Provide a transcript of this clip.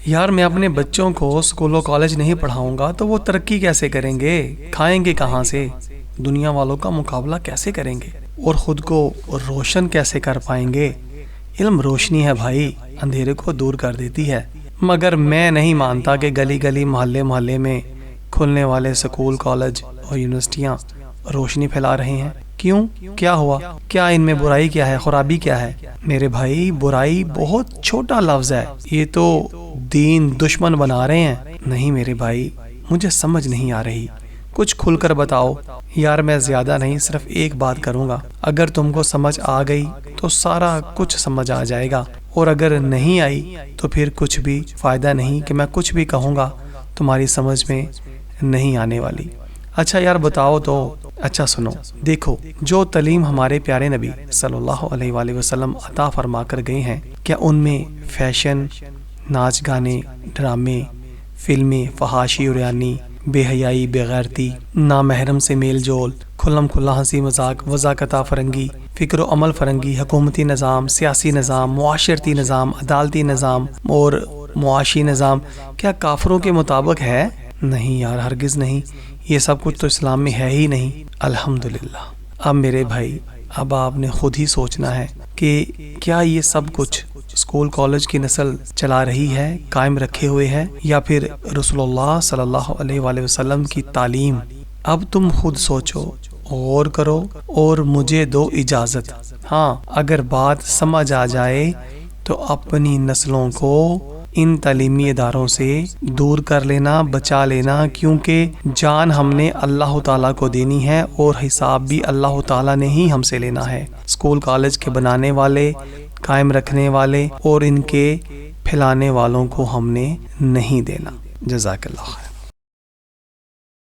یار میں اپنے بچوں کو اسکول و کالج نہیں پڑھاؤں گا تو وہ ترقی کیسے کریں گے؟ کھائیں گے کہاں سے؟ دنیا والوں کا مقابلہ کیسے کریں گے؟ اور خود کو روشن کیسے کر پائیں گے؟ علم روشنی ہے بھائی، اندھیرے کو دور کر دیتی ہے۔ مگر میں نہیں مانتا کہ گلی گلی محلے محلے میں کھلنے والے اسکول کالج اور یونیورسٹیاں روشنی پھیلا رہے ہیں۔ کیوں؟ کیا ہوا؟ کیا ان میں برائی کیا ہے؟ خرابی کیا ہے؟ میرے بھائی برائی بہت چھوٹا لفظ ہے، یہ تو دین دشمن بنا رہے ہیں۔ نہیں میرے بھائی، مجھے سمجھ نہیں آ رہی، کچھ کھل کر بتاؤ۔ یار میں زیادہ نہیں، صرف ایک بات کروں گا، اگر تم کو سمجھ آ گئی تو سارا کچھ سمجھ آ جائے گا، اور اگر نہیں آئی تو پھر کچھ بھی فائدہ نہیں کہ میں کچھ بھی کہوں گا، تمہاری سمجھ میں نہیں آنے والی۔ اچھا یار بتاؤ تو۔ اچھا سنو، دیکھو جو تعلیم ہمارے پیارے نبی صلی اللہ علیہ وآلہ وسلم عطا فرما کر گئے ہیں، کیا ان میں فیشن، ناچ گانے، ڈرامے، فلمیں، فحاشی اور یعنی بے حیائی، بے غیرتی، نامحرم سے میل جول، کھلم کھلا ہنسی مذاق، وضاقتہ فرنگی، فکر و عمل فرنگی، حکومتی نظام، سیاسی نظام، معاشرتی نظام، عدالتی نظام اور معاشی نظام کیا کافروں کے مطابق ہے؟ نہیں یار، ہرگز نہیں، یہ سب کچھ تو اسلام میں ہے ہی نہیں۔ الحمدللہ۔ اب میرے بھائی، اب آپ نے خود ہی سوچنا ہے کہ کیا یہ سب کچھ اسکول کالج کی نسل چلا رہی ہے، قائم رکھے ہوئے ہے، یا پھر رسول اللہ صلی اللہ علیہ وآلہ وسلم کی تعلیم؟ اب تم خود سوچو، غور کرو اور مجھے دو اجازت۔ ہاں، اگر بات سمجھ آ جائے تو اپنی نسلوں کو ان تعلیمی اداروں سے دور کر لینا، بچا لینا، کیونکہ جان ہم نے اللہ تعالیٰ کو دینی ہے اور حساب بھی اللہ تعالیٰ نے ہی ہم سے لینا ہے۔ اسکول کالج کے بنانے والے، قائم رکھنے والے اور ان کے پھیلانے والوں کو ہم نے نہیں دینا۔ جزاک اللہ خیر۔